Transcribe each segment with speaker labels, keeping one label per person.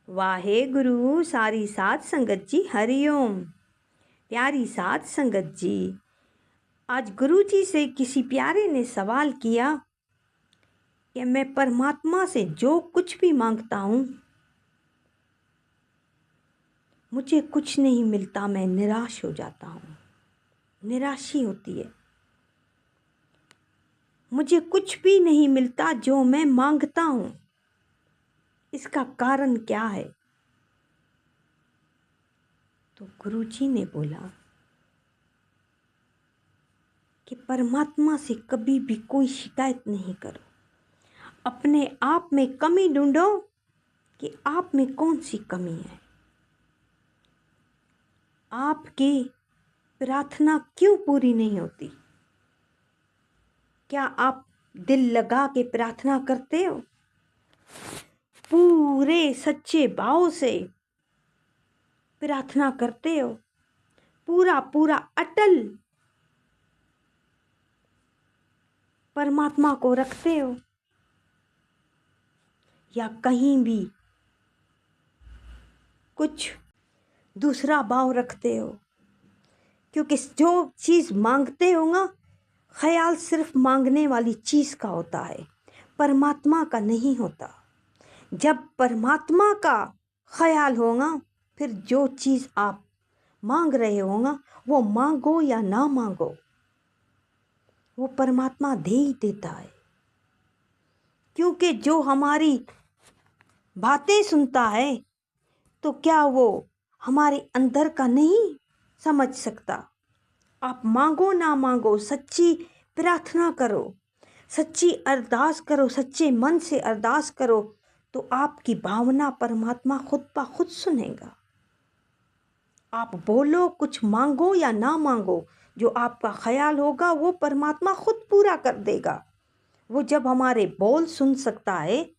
Speaker 1: वाहे गुरु सारी साध संगत जी हरिओम। प्यारी साध संगत जी, आज गुरु जी से किसी प्यारे ने सवाल किया कि मैं परमात्मा से जो कुछ भी मांगता हूँ मुझे कुछ नहीं मिलता, मैं निराश हो जाता हूँ, निराशी होती है। मुझे कुछ भी नहीं मिलता जो मैं मांगता हूँ, इसका कारण क्या है? तो गुरु जी ने बोला कि परमात्मा से कभी भी कोई शिकायत नहीं करो, अपने आप में कमी ढूंढो कि आप में कौन सी कमी है, आपकी प्रार्थना क्यों पूरी नहीं होती। क्या आप दिल लगा के प्रार्थना करते हो? पूरे सच्चे भाव से प्रार्थना करते हो? पूरा पूरा अटल परमात्मा को रखते हो, या कहीं भी कुछ दूसरा भाव रखते हो? क्योंकि जो चीज़ मांगते हो ना, ख्याल सिर्फ मांगने वाली चीज़ का होता है, परमात्मा का नहीं होता। जब परमात्मा का ख्याल होगा फिर जो चीज़ आप मांग रहे होगा वो मांगो या ना मांगो, वो परमात्मा दे ही देता है। क्योंकि जो हमारी बातें सुनता है तो क्या वो हमारे अंदर का नहीं समझ सकता? आप मांगो ना मांगो, सच्ची प्रार्थना करो, सच्ची अरदास करो, सच्चे मन से अरदास करो तो आपकी भावना परमात्मा खुद ब खुद सुनेगा। आप बोलो, कुछ मांगो या ना मांगो, जो आपका ख्याल होगा वो परमात्मा खुद पूरा कर देगा। वो जब हमारे बोल सुन सकता है,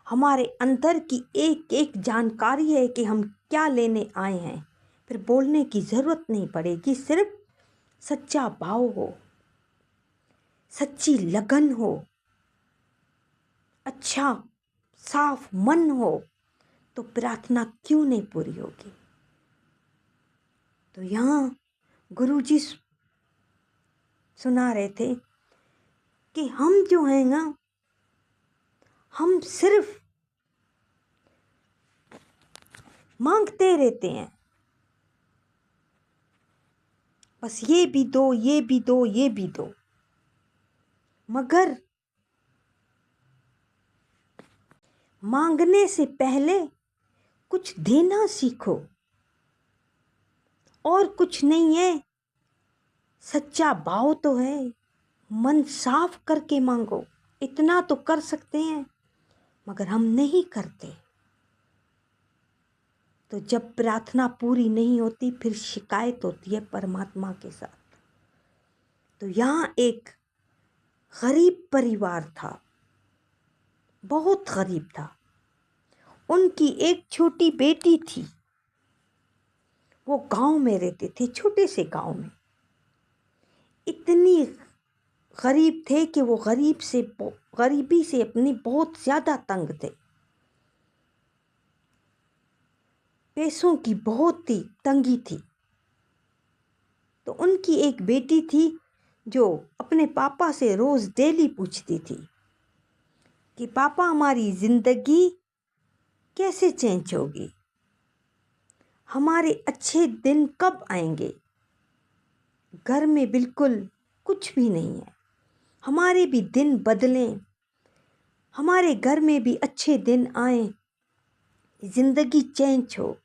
Speaker 1: हमारे अंदर की एक एक जानकारी है कि हम क्या लेने आए हैं, फिर बोलने की ज़रूरत नहीं पड़ेगी। सिर्फ सच्चा भाव हो, सच्ची लगन हो, अच्छा साफ मन हो, तो प्रार्थना क्यों नहीं पूरी होगी। तो यहाँ गुरु जी सुना रहे थे कि हम जो हैं ना, हम सिर्फ मांगते रहते हैं, बस ये भी दो, ये भी दो, ये भी दो, मगर मांगने से पहले कुछ देना सीखो। और कुछ नहीं है, सच्चा भाव तो है, मन साफ करके मांगो। इतना तो कर सकते हैं मगर हम नहीं करते। तो जब प्रार्थना पूरी नहीं होती फिर शिकायत होती है परमात्मा के साथ। तो यहाँ एक गरीब परिवार था, बहुत गरीब था। उनकी एक छोटी बेटी थी, वो गांव में रहते थे, छोटे से गांव में। इतनी गरीब थे कि वो गरीबी से अपनी बहुत ज़्यादा तंग थे, पैसों की बहुत ही तंगी थी। तो उनकी एक बेटी थी जो अपने पापा से रोज़ डेली पूछती थी कि पापा हमारी ज़िंदगी कैसे चेंज होगी, हमारे अच्छे दिन कब आएंगे। घर में बिल्कुल कुछ भी नहीं है, हमारे भी दिन बदलें, हमारे घर में भी अच्छे दिन आए, ज़िंदगी चेंज हो।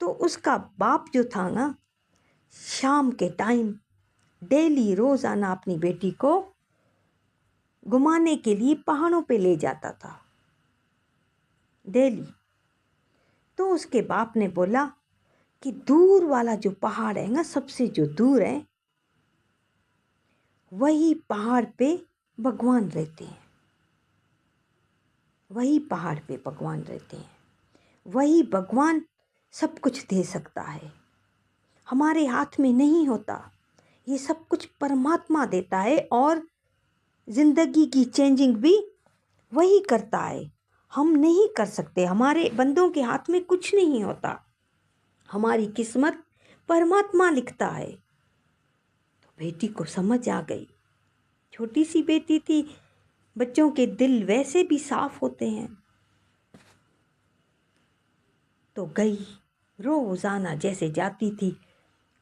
Speaker 1: तो उसका बाप जो था ना, शाम के टाइम डेली रोज़ाना अपनी बेटी को घुमाने के लिए पहाड़ों पे ले जाता था डेली। तो उसके बाप ने बोला कि दूर वाला जो पहाड़ है ना, सबसे जो दूर है, वही पहाड़ पे भगवान रहते हैं, वही पहाड़ पे भगवान रहते हैं, वही भगवान सब कुछ दे सकता है, हमारे हाथ में नहीं होता। ये सब कुछ परमात्मा देता है और ज़िंदगी की चेंजिंग भी वही करता है। हम नहीं कर सकते, हमारे बंदों के हाथ में कुछ नहीं होता। हमारी किस्मत परमात्मा लिखता है। तो बेटी को समझ आ गई। छोटी सी बेटी थी, बच्चों के दिल वैसे भी साफ होते हैं। तो गई, रोजाना जैसे जाती थी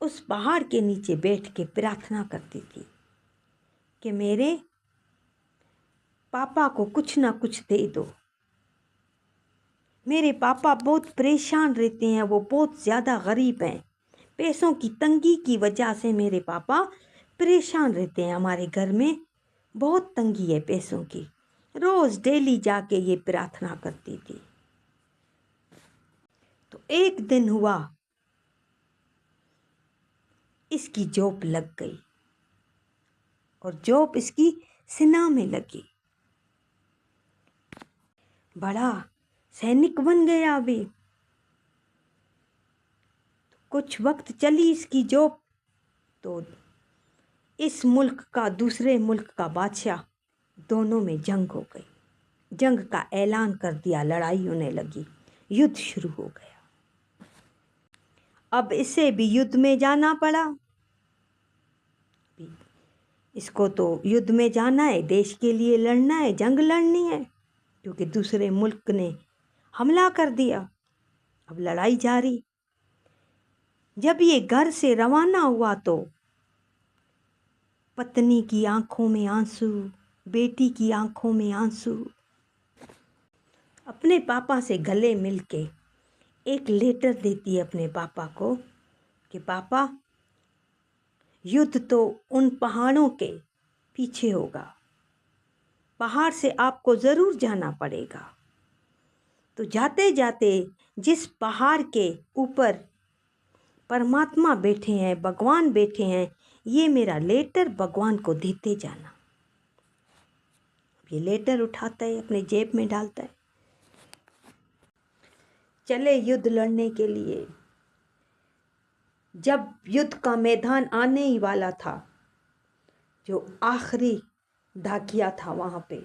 Speaker 1: उस पहाड़ के नीचे बैठ के प्रार्थना करती थी कि मेरे पापा को कुछ ना कुछ दे दो। मेरे पापा बहुत परेशान रहते हैं, वो बहुत ज़्यादा गरीब हैं। पैसों की तंगी की वजह से मेरे पापा परेशान रहते हैं। हमारे घर में बहुत तंगी है पैसों की। रोज़ डेली जाके ये प्रार्थना करती थी। तो एक दिन हुआ, इसकी जॉब लग गई और जॉब इसकी सेना में लगी। बड़ा सैनिक बन गया। अभी कुछ वक्त चली इसकी जॉब, तो इस मुल्क का दूसरे मुल्क का बादशाह, दोनों में जंग हो गई। जंग का ऐलान कर दिया, लड़ाई होने लगी, युद्ध शुरू हो गया। अब इसे भी युद्ध में जाना पड़ा। इसको तो युद्ध में जाना है, देश के लिए लड़ना है, जंग लड़नी है, क्योंकि दूसरे मुल्क ने हमला कर दिया। अब लड़ाई जारी। जब ये घर से रवाना हुआ तो पत्नी की आंखों में आंसू, बेटी की आंखों में आंसू। अपने पापा से गले मिलके एक लेटर देती है अपने पापा को कि पापा, युद्ध तो उन पहाड़ों के पीछे होगा, पहाड़ से आपको ज़रूर जाना पड़ेगा। तो जाते जाते जिस पहाड़ के ऊपर परमात्मा बैठे हैं, भगवान बैठे हैं, ये मेरा लेटर भगवान को देते जाना। ये लेटर उठाता है, अपने जेब में डालता है, चले युद्ध लड़ने के लिए। जब युद्ध का मैदान आने ही वाला था, जो आखिरी डाकिया था वहाँ पे,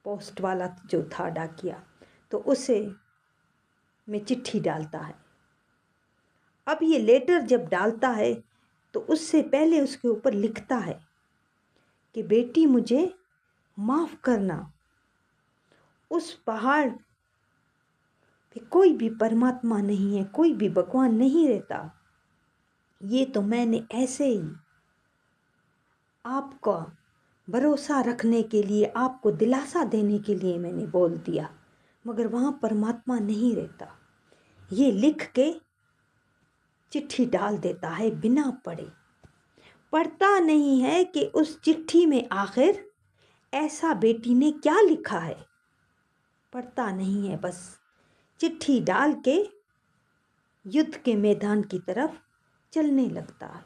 Speaker 1: पोस्ट वाला जो था डाकिया, तो उसे में चिट्ठी डालता है। अब ये लेटर जब डालता है तो उससे पहले उसके ऊपर लिखता है कि बेटी मुझे माफ़ करना, उस पहाड़ पे कोई भी परमात्मा नहीं है, कोई भी भगवान नहीं रहता। ये तो मैंने ऐसे ही आपका भरोसा रखने के लिए, आपको दिलासा देने के लिए मैंने बोल दिया, मगर वहाँ परमात्मा नहीं रहता। ये लिख के चिट्ठी डाल देता है बिना पढ़े। पढ़ता नहीं है कि उस चिट्ठी में आखिर ऐसा बेटी ने क्या लिखा है। पढ़ता नहीं है, बस चिट्ठी डाल के युद्ध के मैदान की तरफ चलने लगता है।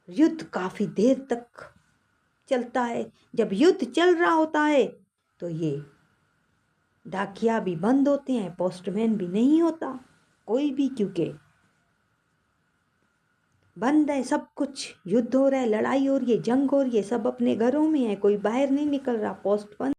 Speaker 1: युद्ध काफ़ी देर तक चलता है। जब युद्ध चल रहा होता है तो ये डाकिया भी बंद होते हैं, पोस्टमैन भी नहीं होता कोई भी, क्योंकि बंद है सब कुछ। युद्ध हो रहा है, लड़ाई हो रही है, जंग हो रही है, सब अपने घरों में है, कोई बाहर नहीं निकल रहा, पोस्ट बंद।